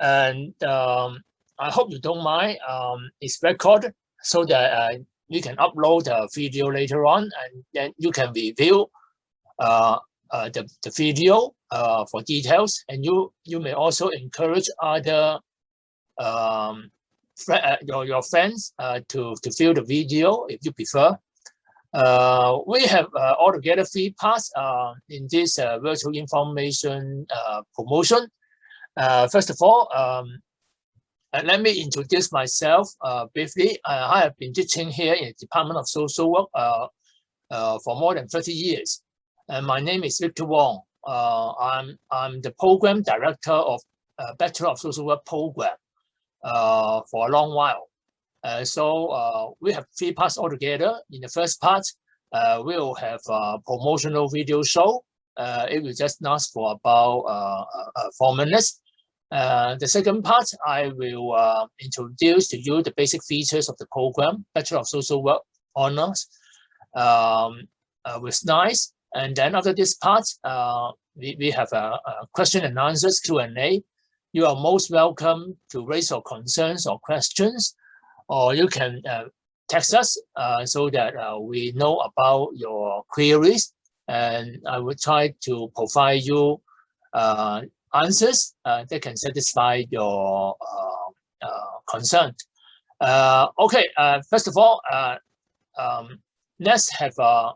And I hope you don't mind. It's recorded so that you can upload the video later on, and then you can review the video for details. And you may also encourage other your friends to view the video if you prefer. We have altogether 3 parts in this virtual information promotion. First of all, let me introduce myself briefly. I have been teaching here in the Department of Social Work for more than 30 years. And my name is Victor Wong. I'm the Program Director of Bachelor of Social Work Program for a long while. So we have 3 parts altogether. In the first part, we will have a promotional video show. It will just last for about 4 minutes. The second part, I will introduce to you the basic features of the program, Bachelor of Social Work Honors, with SNICE. And then after this part, we have a question and answers Q&A. You are most welcome to raise your concerns or questions, or you can text us so that we know about your queries, and I will try to provide you answers that can satisfy your concern. Okay, first of all, let's have a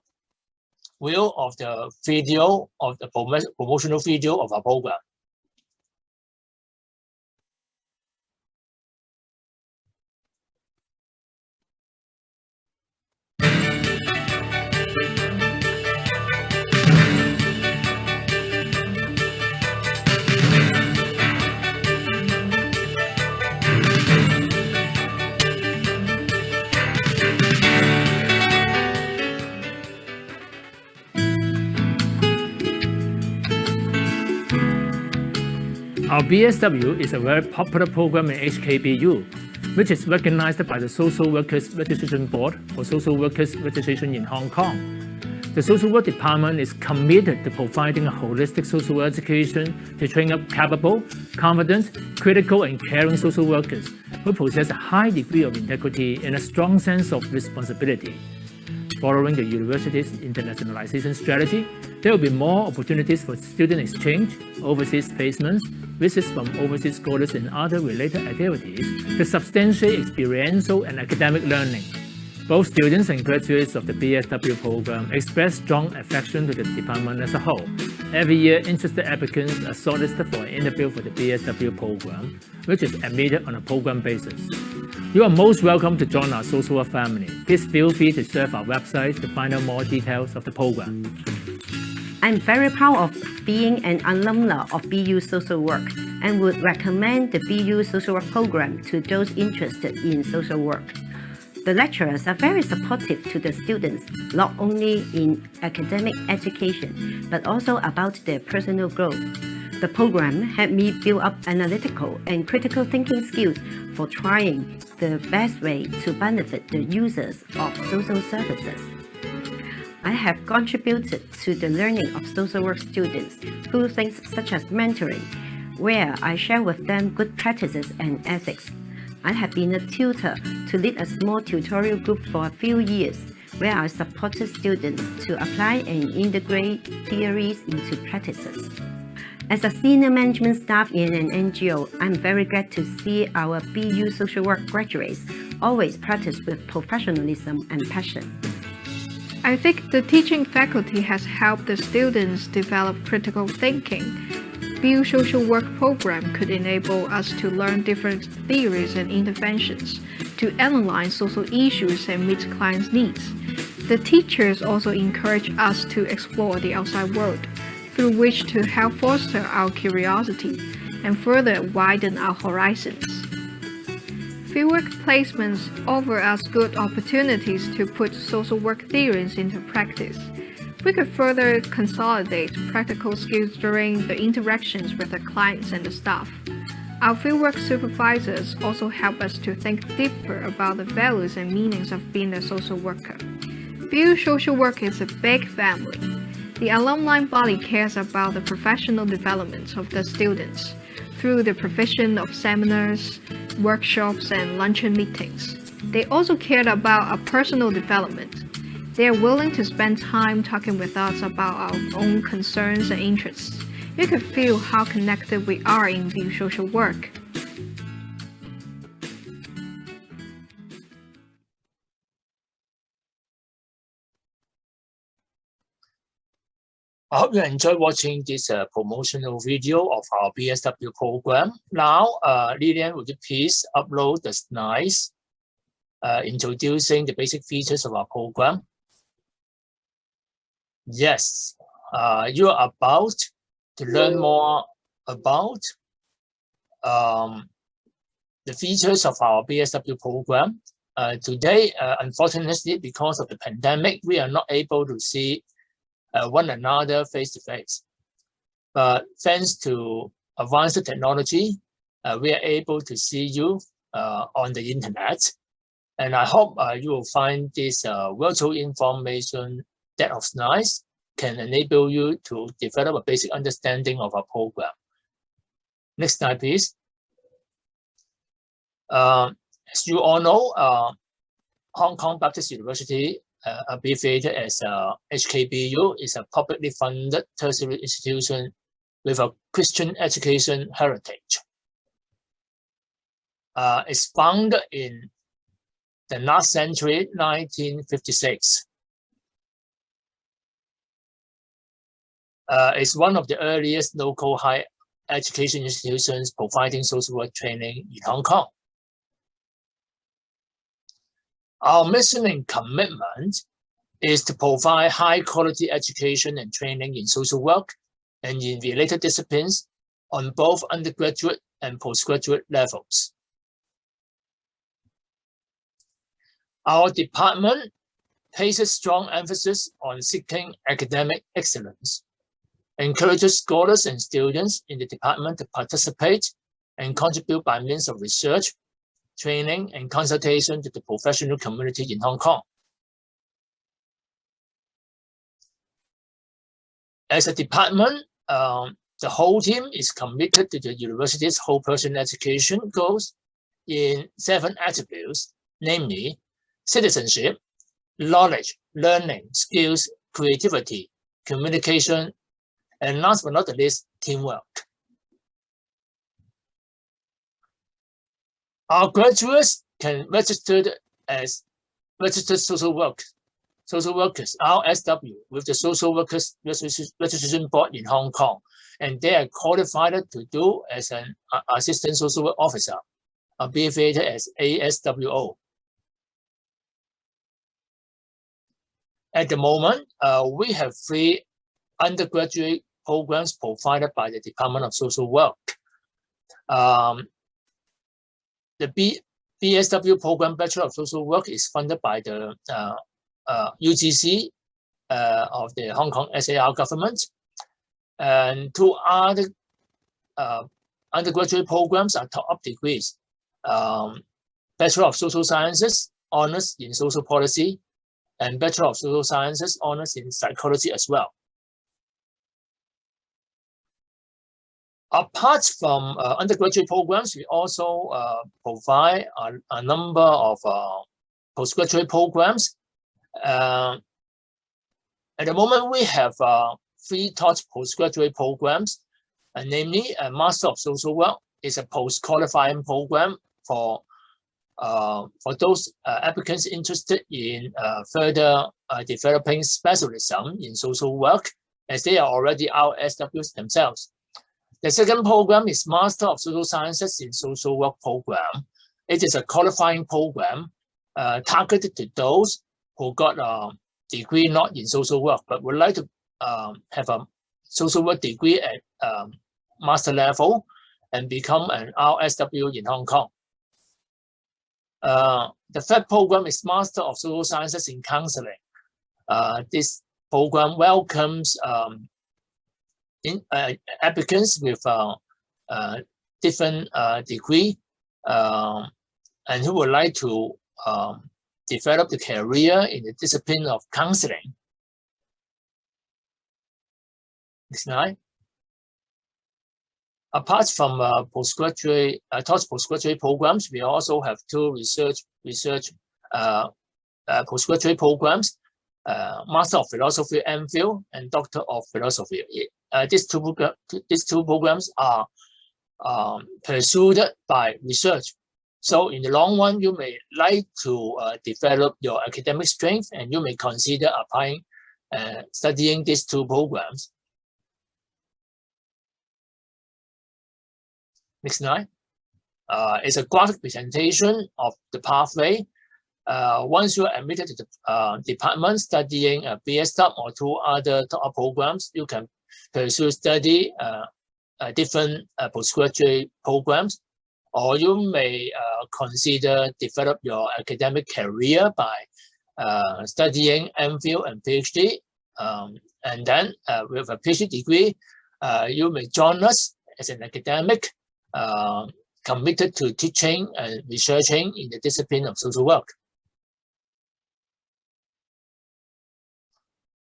view of the video of the promotional video of our program. Our BSW is a very popular program in HKBU, which is recognized by the Social Workers Registration Board for Social Workers Registration in Hong Kong. The Social Work Department is committed to providing a holistic social education to train up capable, confident, critical, and caring social workers who possess a high degree of integrity and a strong sense of responsibility. Following the university's internationalization strategy, there will be more opportunities for student exchange, overseas placements, visits from overseas scholars, and other related activities to substantiate experiential and academic learning. Both students and graduates of the BSW program express strong affection to the department as a whole. Every year, interested applicants are shortlisted for an interview for the BSW program, which is admitted on a program basis. You are most welcome to join our social work family. Please feel free to surf our website to find out more details of the program. I'm very proud of being an alumna of BU Social Work and would recommend the BU Social Work program to those interested in social work. The lecturers are very supportive to the students, not only in academic education, but also about their personal growth. The program helped me build up analytical and critical thinking skills for trying the best way to benefit the users of social services. I have contributed to the learning of social work students through things such as mentoring, where I share with them good practices and ethics. I have been a tutor to lead a small tutorial group for a few years, where I supported students to apply and integrate theories into practices. As a senior management staff in an NGO, I'm very glad to see our BU social work graduates always practice with professionalism and passion. I think the teaching faculty has helped the students develop critical thinking. BU Social Work program could enable us to learn different theories and interventions, to analyze social issues and meet clients' needs. The teachers also encourage us to explore the outside world, through which to help foster our curiosity and further widen our horizons. Fieldwork placements offer us good opportunities to put social work theories into practice. We could further consolidate practical skills during the interactions with the clients and the staff. Our fieldwork supervisors also help us to think deeper about the values and meanings of being a social worker. BU Social Work is a big family. The alumni body cares about the professional development of the students through the provision of seminars, workshops, and luncheon meetings. They also care about our personal development. They are willing to spend time talking with us about our own concerns and interests. You can feel how connected we are in BU social work. I hope you enjoyed watching this promotional video of our BSW program. Now, Lillian, would you please upload the slides introducing the basic features of our program? Yes, you are about to learn more about the features of our BSW program. Today, unfortunately, because of the pandemic, we are not able to see one another face-to-face. But thanks to advanced technology, we are able to see you on the internet. And I hope you will find this virtual information set of slides can enable you to develop a basic understanding of our program. Next slide, please. As you all know, Hong Kong Baptist University, abbreviated as HKBU, is a publicly funded tertiary institution with a Christian education heritage. It's founded in the last century, 1956. It's one of the earliest local higher education institutions providing social work training in Hong Kong. Our mission and commitment is to provide high-quality education and training in social work and in related disciplines on both undergraduate and postgraduate levels. Our department places strong emphasis on seeking academic excellence, encourages scholars and students in the department to participate and contribute by means of research, training, and consultation to the professional community in Hong Kong. As a department, the whole team is committed to the university's whole person education goals in 7 attributes, namely citizenship, knowledge, learning, skills, creativity, communication, and last but not the least, teamwork. Our graduates can register as registered social workers, RSW, with the Social Workers Registration Board in Hong Kong, and they are qualified to do as an assistant social work officer, abbreviated as ASWO. At the moment, we have 3 undergraduate programs provided by the Department of Social Work. The BSW Program Bachelor of Social Work is funded by the UGC of the Hong Kong SAR government. And 2 other undergraduate programs are top-up degrees. Bachelor of Social Sciences, Honours in Social Policy, and Bachelor of Social Sciences, Honours in Psychology as well. Apart from undergraduate programs, we also provide a number of postgraduate programs. At the moment, we have 3 taught postgraduate programs, namely a Master of Social Work is a post-qualifying program for those applicants interested in further developing specialism in social work, as they are already RSWs themselves. The second program is Master of Social Sciences in Social Work program. It is a qualifying program targeted to those who got a degree not in social work, but would like to have a social work degree at master level and become an RSW in Hong Kong. The third program is Master of Social Sciences in Counseling. This program welcomes applicants with different degree and who would like to develop the career in the discipline of counseling. Next slide. Apart from postgraduate programs, we also have two research postgraduate programs, Master of Philosophy MPhil and Doctor of Philosophy. These two programs are pursued by research. So in the long run, you may like to develop your academic strength, and you may consider applying studying these two programs. Next slide. It's a graphic presentation of the pathway. Once you are admitted to the department studying BSW or two other top programs, you can pursue study different postgraduate programs, or you may consider develop your academic career by studying MPhil and PhD. And then with a PhD degree, you may join us as an academic committed to teaching and researching in the discipline of social work.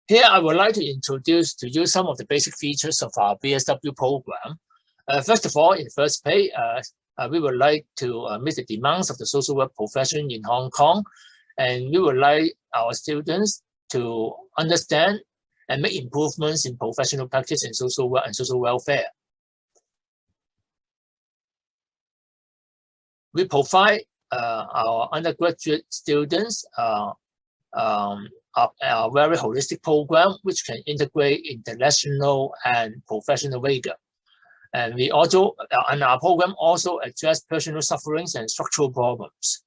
Here, I would like to introduce to you some of the basic features of our BSW program. First of all, in the first page, we would like to meet the demands of the social work profession in Hong Kong, and we would like our students to understand and make improvements in professional practice in social work and social welfare. We provide our undergraduate students a very holistic program which can integrate international and professional rigor. And we also, and our program also address personal sufferings and structural problems.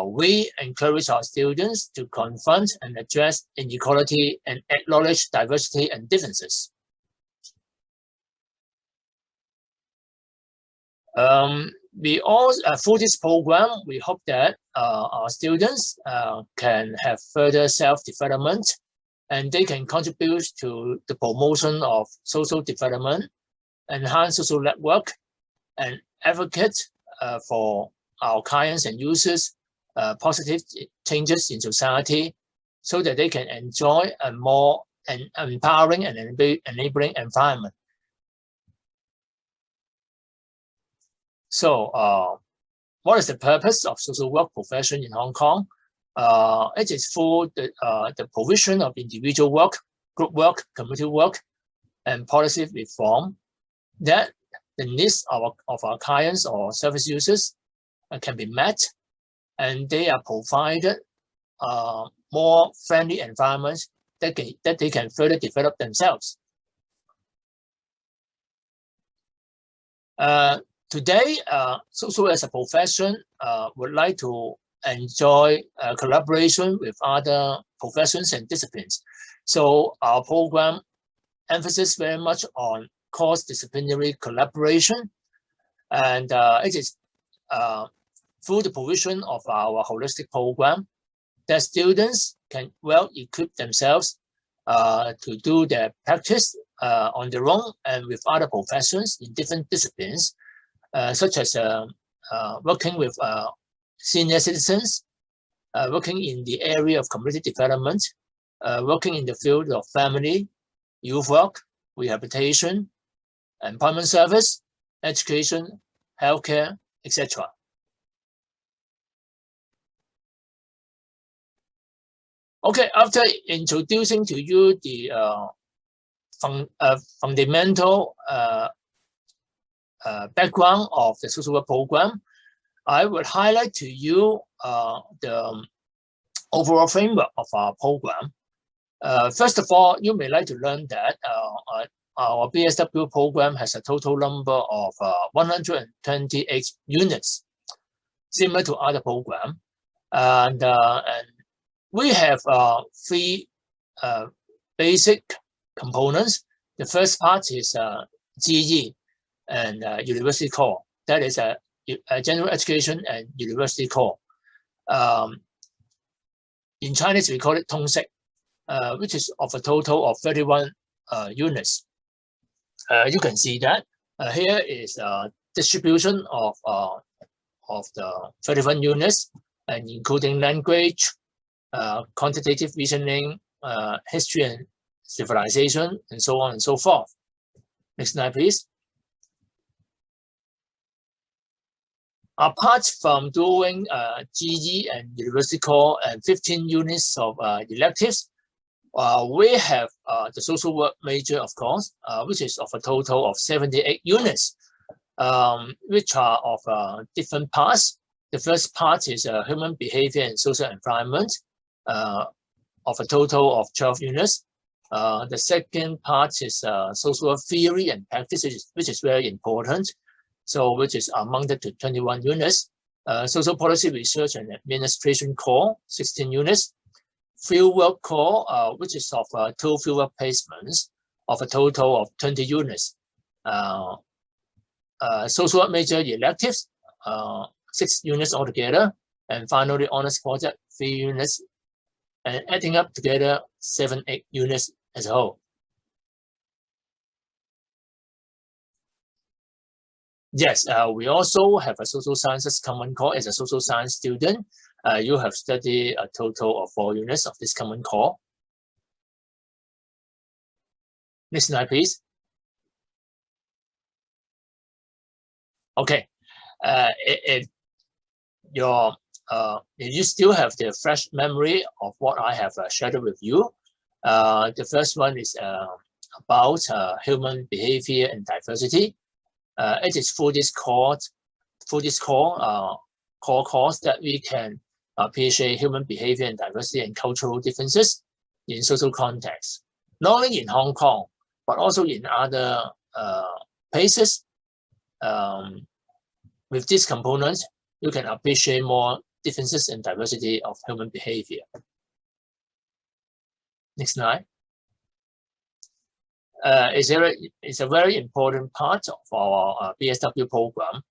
We encourage our students to confront and address inequality and acknowledge diversity and differences. We also, through this program, we hope that our students can have further self-development, and they can contribute to the promotion of social development, enhance social network, and advocate for our clients and users positive changes in society, so that they can enjoy a more empowering and enabling environment. So, what is the purpose of social work profession in Hong Kong? It is for the provision of individual work, group work, community work, and policy reform that the needs of our clients or service users can be met, and they are provided more friendly environments that they can further develop themselves. Today, social as a profession would like to enjoy collaboration with other professions and disciplines. So our program emphasizes very much on cross-disciplinary collaboration, and it is through the provision of our holistic program that students can well equip themselves to do their practice on their own and with other professions in different disciplines, such as working with senior citizens, working in the area of community development, working in the field of family, youth work, rehabilitation, employment service, education, healthcare, etc. Okay, after introducing to you the fundamental background of the social work program, I would highlight to you the overall framework of our program. First of all, you may like to learn that our BSW program has a total number of 128 units, similar to other programs. And we have three basic components. The first part is GE and university core. That is a general education and university core. In Chinese, we call it 通識, which is of a total of 31 units. You can see that here is distribution of the 31 units, and including language, quantitative reasoning, history and civilization, and so on and so forth. Next slide, please. Apart from doing GE and University Core and 15 units of electives, we have the social work major, of course, which is of a total of 78 units, which are of different parts. The first part is human behavior and social environment, of a total of 12 units. The second part is social work theory and practice, which is very important. So which is amounted to 21 units. Social policy research and administration core, 16 units. Fieldwork core, which is of 2 fieldwork placements, of a total of 20 units. Social work major electives, 6 units altogether. And finally, honors project, 3 units. And adding up together, 7-8 units as a whole. Yes, we also have a social sciences common core. As a social science student, you have studied a total of 4 units of this common core. Next slide, please. Okay, if you still have the fresh memory of what I have shared with you, the first one is about human behavior and diversity. It is through this core course that we can appreciate human behavior and diversity and cultural differences in social contexts, not only in Hong Kong, but also in other places. With these components, you can appreciate more differences and diversity of human behavior. Next slide. It's a very important part of our BSW program.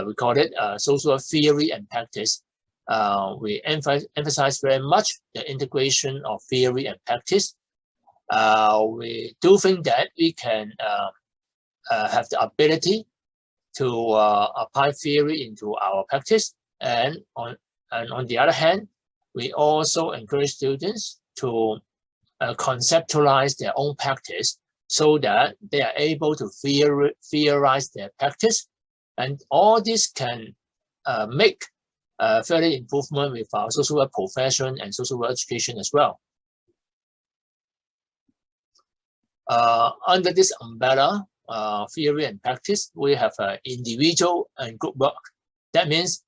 We call it social theory and practice. We emphasize very much the integration of theory and practice. We do think that we can have the ability to apply theory into our practice, and on the other hand, we also encourage students to conceptualize their own practice, so that they are able to theorize their practice, and all this can make further improvement with our social work profession and social work education as well. Under this umbrella, theory and practice, we have individual and group work. That means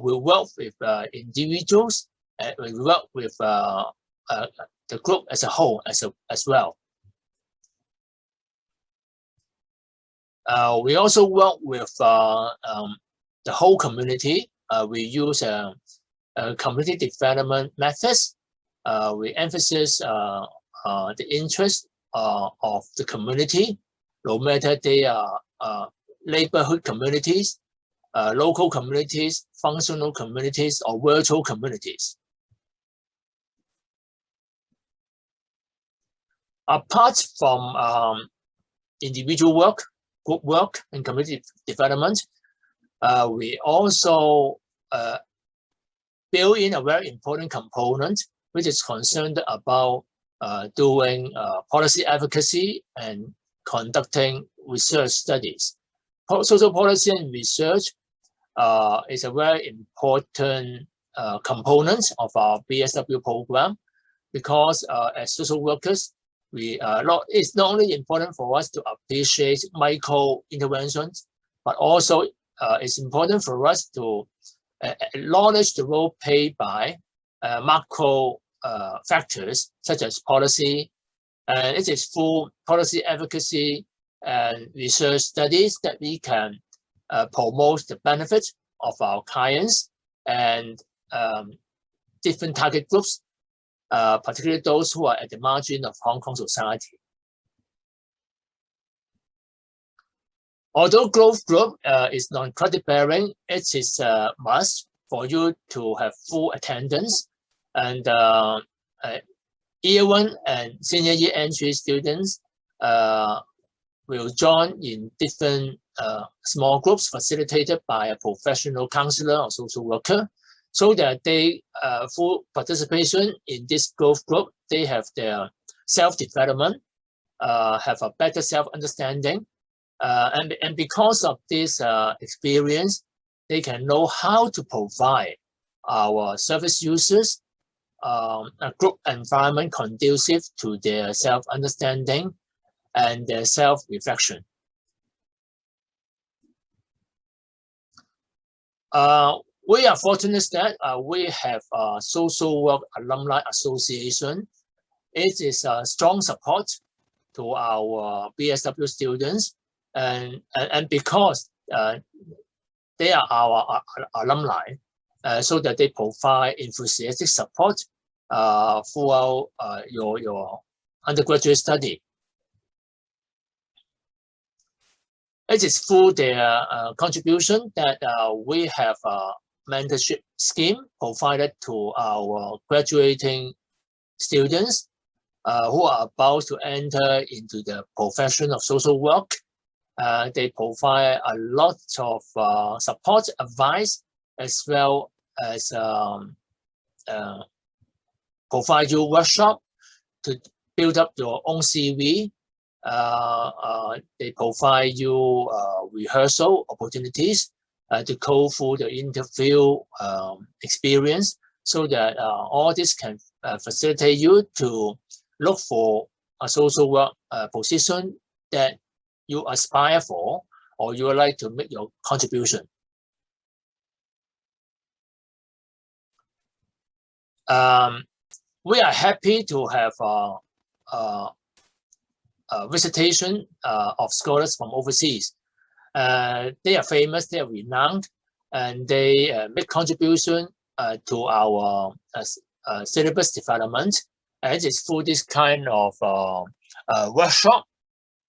we work with individuals, and we work with the group as a whole as well. We also work with the whole community. We use community development methods. We emphasize the interest of the community, no matter they are neighborhood communities, local communities, functional communities, or virtual communities. Apart from individual work, group work, and community development, we also build in a very important component, which is concerned about doing policy advocacy and conducting research studies. Social policy and research is a very important component of our BSW program, because as social workers, it's not only important for us to appreciate micro interventions, but also it's important for us to acknowledge the role played by macro factors such as policy. And it is through policy advocacy and research studies that we can promote the benefits of our clients and different target groups, particularly those who are at the margin of Hong Kong society. Although growth group is non-credit bearing, it is a must for you to have full attendance, and year 1 and senior year entry students will join in different small groups facilitated by a professional counselor or social worker, so that they, full participation in this growth group, they have their self-development, have a better self-understanding, and because of this experience, they can know how to provide our service users a group environment conducive to their self-understanding and their self-reflection. We are fortunate that we have a Social Work Alumni Association. It is a strong support to our BSW students, and because they are our alumni, so that they provide enthusiastic support throughout your undergraduate study. It is through their contribution that we have a mentorship scheme provided to our graduating students who are about to enter into the profession of social work. They provide a lot of support, advice, as well as provide you workshop to build up your own CV. They provide you rehearsal opportunities to go through the interview experience, so that all this can facilitate you to look for a social work position that you aspire for, or you would like to make your contribution. We are happy to have visitation of scholars from overseas. They are famous, they are renowned, and they make contribution to our syllabus development. And it is through this kind of workshop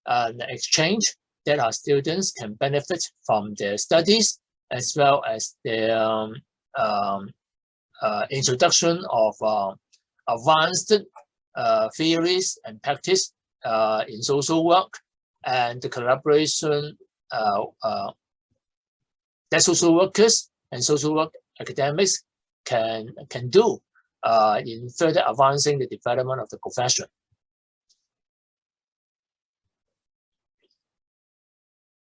and exchange that our students can benefit from their studies, as well as their introduction of advanced theories and practice in social work, and the collaboration that social workers and social work academics can do in further advancing the development of the profession.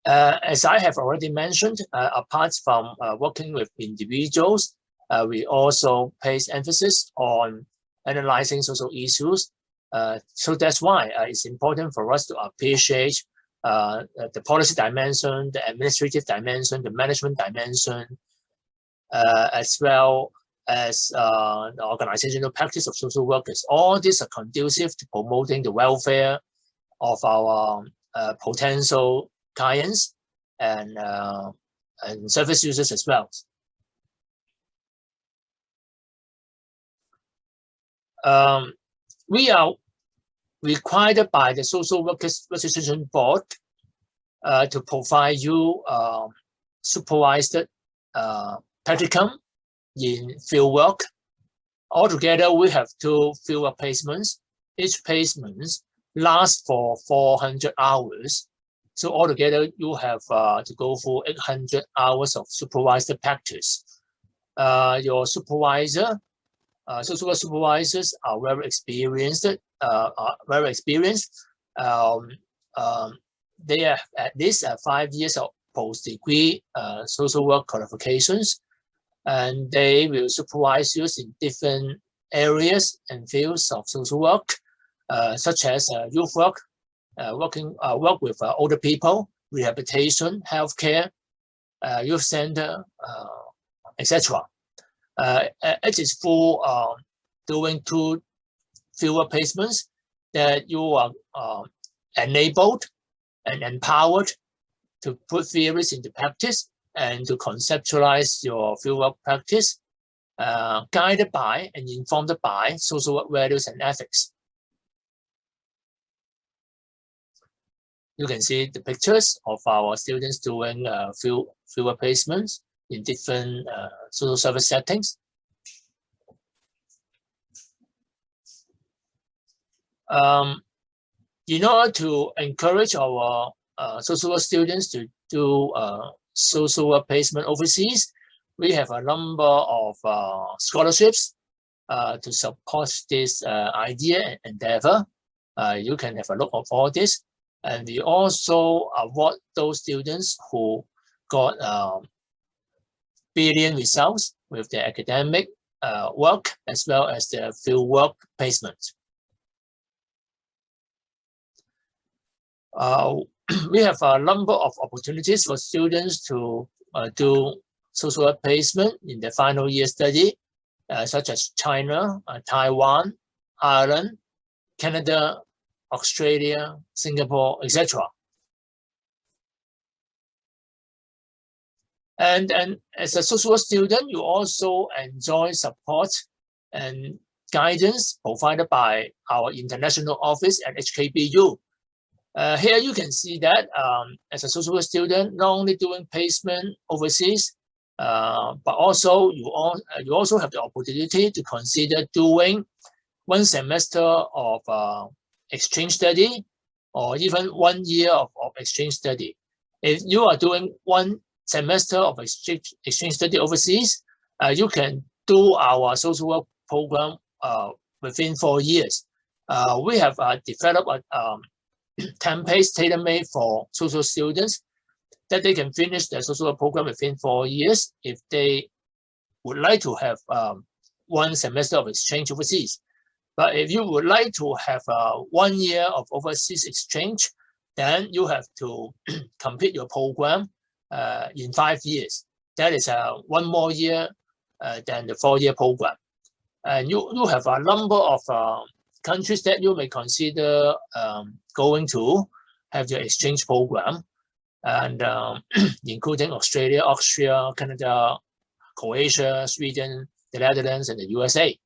As I have already mentioned, apart from working with individuals, we also place emphasis on analyzing social issues. So that's why it's important for us to appreciate the policy dimension, the administrative dimension, the management dimension, as well as the organizational practice of social workers. All these are conducive to promoting the welfare of our potential clients and service users as well. We are required by the Social Workers Registration Board to provide you supervised practicum in fieldwork. Altogether, we have 2 fieldwork placements. Each placement lasts for 400 hours. So altogether, you have to go through 800 hours of supervised practice. Your supervisor, social work supervisors are very experienced. They have at least 5 years of post-degree social work qualifications, and they will supervise you in different areas and fields of social work, such as youth work, work with older people, rehabilitation, healthcare, youth center, etc. It is for doing 2 fieldwork placements that you are enabled and empowered to put theories into practice and to conceptualize your fieldwork practice, guided by and informed by social work values and ethics. You can see the pictures of our students doing fieldwork placements in different social service settings. In order to encourage our social work students to do social work placement overseas, we have a number of scholarships to support this idea and endeavor. You can have a look at all this. And we also award those students who got brilliant results with their academic work as well as their fieldwork placement. We have a number of opportunities for students to do social work placement in their final year study, such as China, Taiwan, Ireland, Canada, Australia, Singapore, etc. And as a social work student, you also enjoy support and guidance provided by our international office at HKBU. Here you can see that as a social work student, not only doing placement overseas, but also you also have the opportunity to consider doing 1 semester of exchange study, or even 1 year of exchange study. If you are doing 1 semester of exchange study overseas, you can do our social work program within 4 years. We have developed a template tailor-made for social students that they can finish their social work program within 4 years if they would like to have 1 semester of exchange overseas. But if you would like to have 1 year of overseas exchange, then you have to complete your program in 5 years. That is 1 more year than the 4-year program. And you have a number of countries that you may consider going to have your exchange program, and including Australia, Austria, Canada, Croatia, Sweden, the Netherlands, and the USA.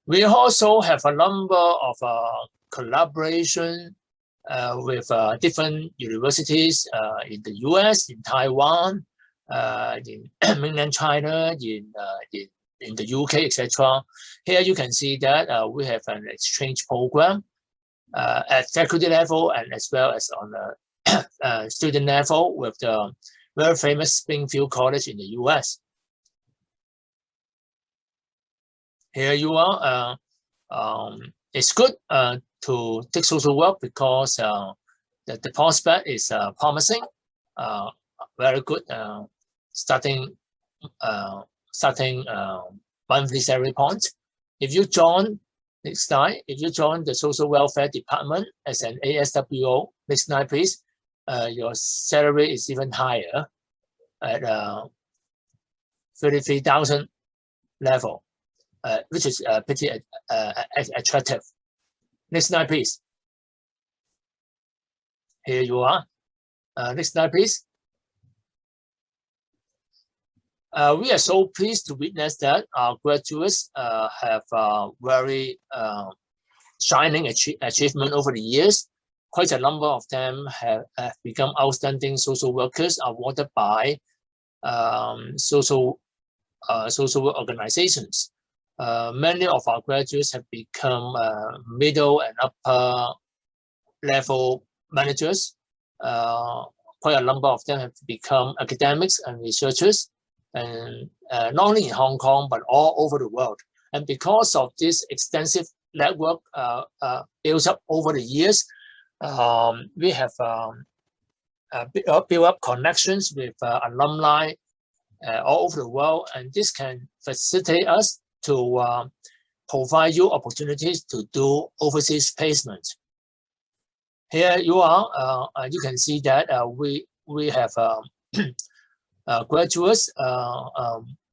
We also have a number of collaboration with different universities in the US, in Taiwan, in mainland China, in the UK, etc. Here you can see that we have an exchange program at faculty level and as well as on the student level with the very famous Springfield College in the US. Here you are. It's good to take social work because the prospect is promising, very good starting monthly salary point. If you join next time, if you join the social welfare department as an ASWO, next time please, your salary is even higher at 33,000 level, which is pretty attractive. Next slide, please. Here you are. Next slide, please. We are so pleased to witness that our graduates have very shining achievement over the years. Quite a number of them have become outstanding social workers awarded by social work organizations. Many of our graduates have become middle and upper level managers. Quite a number of them have become academics and researchers, and not only in Hong Kong, but all over the world. And because of this extensive network built up over the years, we have built up connections with alumni all over the world, and this can facilitate us to provide you opportunities to do overseas placement. Here you are. You can see that we have graduates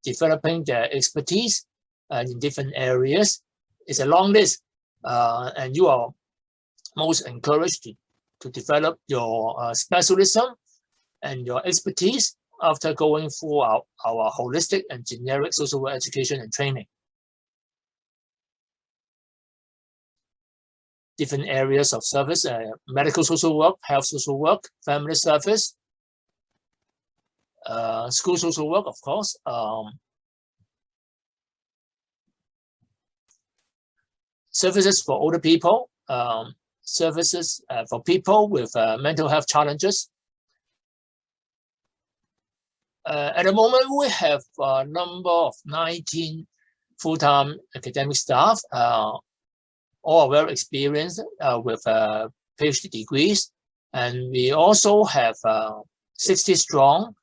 developing their expertise in different areas. It's a long list, and you are most encouraged to develop your specialism and your expertise after going through our holistic and generic social work education and training. Different areas of service, medical social work, health social work, family service, school social work, of course, services for older people, services for people with mental health challenges. At the moment, we have a number of 19 full-time academic staff all are well experienced with PhD degrees. And we also have 60 strong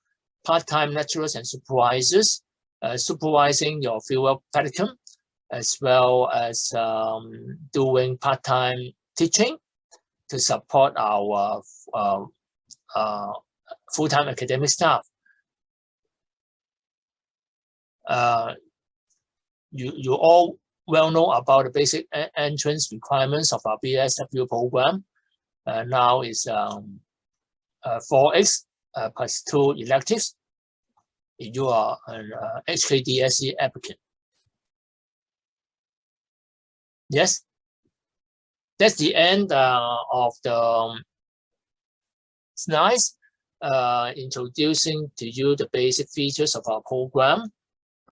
part-time lecturers and supervisors supervising your fieldwork practicum, as well as doing part-time teaching to support our full-time academic staff. You all well know about the basic entrance requirements of our BSW program. Now is 4X plus 2 electives if you are an HKDSE applicant. Yes, that's the end of the slides introducing to you the basic features of our program.